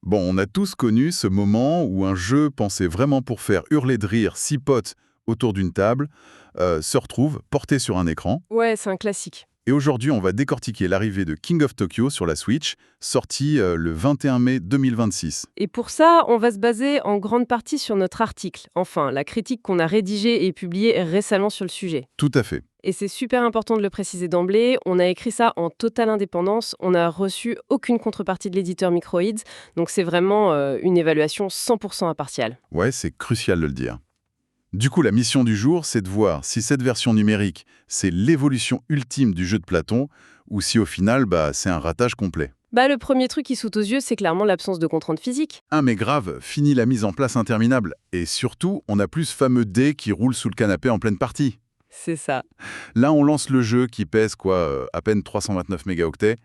Bon, on a tous connu ce moment où un jeu pensé vraiment pour faire hurler de rire 6 potes autour d'une table se retrouve porté sur un écran. Ouais, c'est un classique. Et aujourd'hui, on va décortiquer l'arrivée de King of Tokyo sur la Switch, sortie le 21 mai 2026. Et pour ça, on va se baser en grande partie sur notre article, enfin, la critique qu'on a rédigée et publiée récemment sur le sujet. Tout à fait. Et c'est super important de le préciser d'emblée, on a écrit ça en totale indépendance, on n'a reçu aucune contrepartie de l'éditeur Microids, donc c'est vraiment une évaluation 100% impartiale. Ouais, c'est crucial de le dire. Du coup, la mission du jour, c'est de voir si cette version numérique, c'est l'évolution ultime du jeu de Platon, ou si au final, c'est un ratage complet. Le premier truc qui saute aux yeux, c'est clairement l'absence de contrainte physique. Ah mais grave, fini la mise en place interminable. Et surtout, on n'a plus ce fameux dé qui roule sous le canapé en pleine partie. C'est ça. Là, on lance le jeu qui pèse à peine 329 mégaoctets,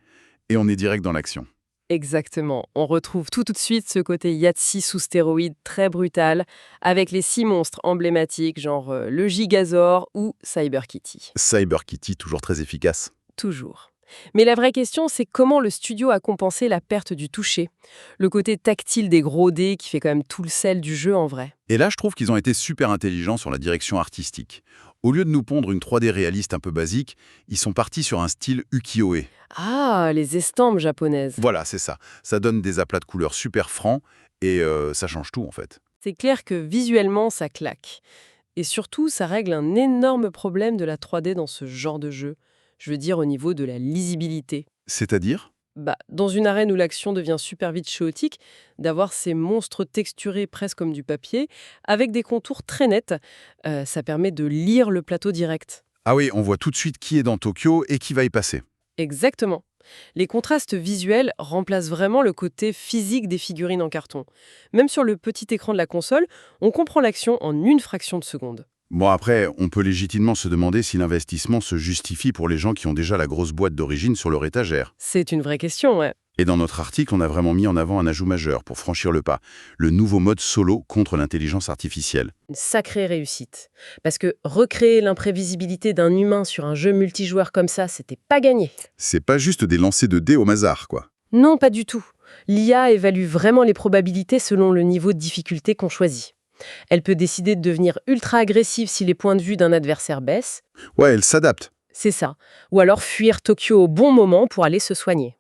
et on est direct dans l'action. Exactement. On retrouve tout de suite ce côté Yahtzee sous stéroïdes très brutal, avec les 6 monstres emblématiques, genre le Gigazord ou Cyber Kitty. Cyber Kitty, toujours très efficace. Toujours. Mais la vraie question, c'est comment le studio a compensé la perte du toucher, le côté tactile des gros dés qui fait quand même tout le sel du jeu en vrai. Et là, je trouve qu'ils ont été super intelligents sur la direction artistique. Au lieu de nous pondre une 3D réaliste un peu basique, ils sont partis sur un style ukiyo-e. Ah, les estampes japonaises. Voilà, c'est ça. Ça donne des aplats de couleurs super francs et ça change tout en fait. C'est clair que visuellement, ça claque. Et surtout, ça règle un énorme problème de la 3D dans ce genre de jeu. Je veux dire au niveau de la lisibilité. C'est-à-dire? Dans une arène où l'action devient super vite chaotique, d'avoir ces monstres texturés presque comme du papier, avec des contours très nets, ça permet de lire le plateau direct. Ah oui, on voit tout de suite qui est dans Tokyo et qui va y passer. Exactement. Les contrastes visuels remplacent vraiment le côté physique des figurines en carton. Même sur le petit écran de la console, on comprend l'action en une fraction de seconde. Bon après, on peut légitimement se demander si l'investissement se justifie pour les gens qui ont déjà la grosse boîte d'origine sur leur étagère. C'est une vraie question, ouais. Et dans notre article, on a vraiment mis en avant un ajout majeur pour franchir le pas, le nouveau mode solo contre l'intelligence artificielle. Une sacrée réussite. Parce que recréer l'imprévisibilité d'un humain sur un jeu multijoueur comme ça, c'était pas gagné. C'est pas juste des lancers de dés au hasard, quoi. Non, pas du tout. L'IA évalue vraiment les probabilités selon le niveau de difficulté qu'on choisit. Elle peut décider de devenir ultra agressive si les points de vue d'un adversaire baissent. Ouais, elle s'adapte. C'est ça. Ou alors fuir Tokyo au bon moment pour aller se soigner.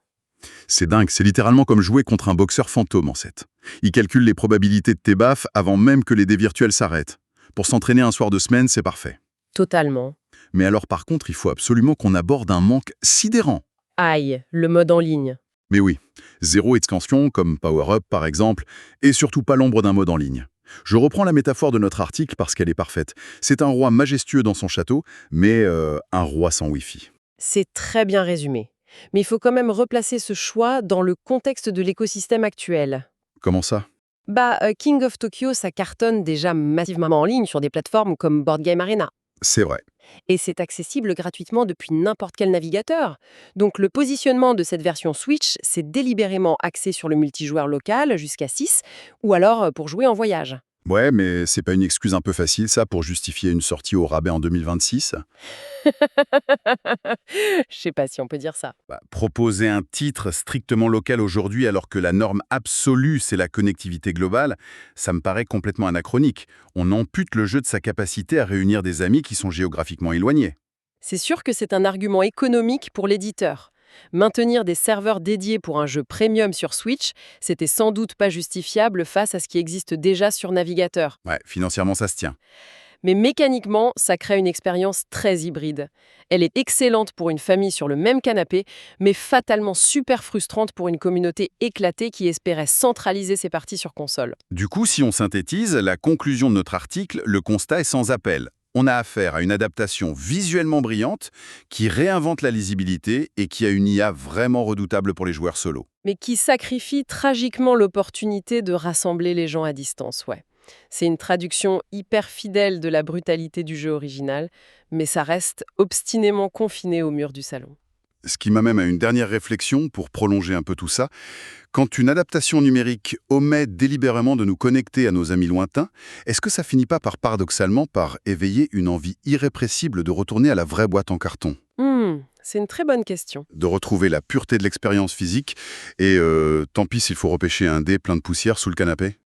C'est dingue, c'est littéralement comme jouer contre un boxeur fantôme en fait. Il calcule les probabilités de tes baffes avant même que les dés virtuels s'arrêtent. Pour s'entraîner un soir de semaine, c'est parfait. Totalement. Mais alors par contre, il faut absolument qu'on aborde un manque sidérant. Aïe, le mode en ligne. Mais oui, zéro extension, comme Power Up par exemple, et surtout pas l'ombre d'un mode en ligne. Je reprends la métaphore de notre article parce qu'elle est parfaite. C'est un roi majestueux dans son château, mais un roi sans Wi-Fi. C'est très bien résumé. Mais il faut quand même replacer ce choix dans le contexte de l'écosystème actuel. Comment ça? King of Tokyo, ça cartonne déjà massivement en ligne sur des plateformes comme Board Game Arena. C'est vrai. Et c'est accessible gratuitement depuis n'importe quel navigateur. Donc le positionnement de cette version Switch, c'est délibérément axé sur le multijoueur local jusqu'à 6, ou alors pour jouer en voyage. Ouais, mais c'est pas une excuse un peu facile ça pour justifier une sortie au rabais en 2026? Je sais pas si on peut dire ça. Proposer un titre strictement local aujourd'hui alors que la norme absolue c'est la connectivité globale, ça me paraît complètement anachronique. On ampute le jeu de sa capacité à réunir des amis qui sont géographiquement éloignés. C'est sûr que c'est un argument économique pour l'éditeur. Maintenir des serveurs dédiés pour un jeu premium sur Switch, c'était sans doute pas justifiable face à ce qui existe déjà sur navigateur. Ouais, financièrement ça se tient. Mais mécaniquement, ça crée une expérience très hybride. Elle est excellente pour une famille sur le même canapé, mais fatalement super frustrante pour une communauté éclatée qui espérait centraliser ses parties sur console. Du coup, si on synthétise, la conclusion de notre article, le constat est sans appel. On a affaire à une adaptation visuellement brillante qui réinvente la lisibilité et qui a une IA vraiment redoutable pour les joueurs solo. Mais qui sacrifie tragiquement l'opportunité de rassembler les gens à distance, ouais. C'est une traduction hyper fidèle de la brutalité du jeu original, mais ça reste obstinément confiné au mur du salon. Ce qui m'amène à une dernière réflexion pour prolonger un peu tout ça. Quand une adaptation numérique omet délibérément de nous connecter à nos amis lointains, est-ce que ça finit pas paradoxalement par éveiller une envie irrépressible de retourner à la vraie boîte en carton? C'est une très bonne question. De retrouver la pureté de l'expérience physique et tant pis s'il faut repêcher un dé plein de poussière sous le canapé?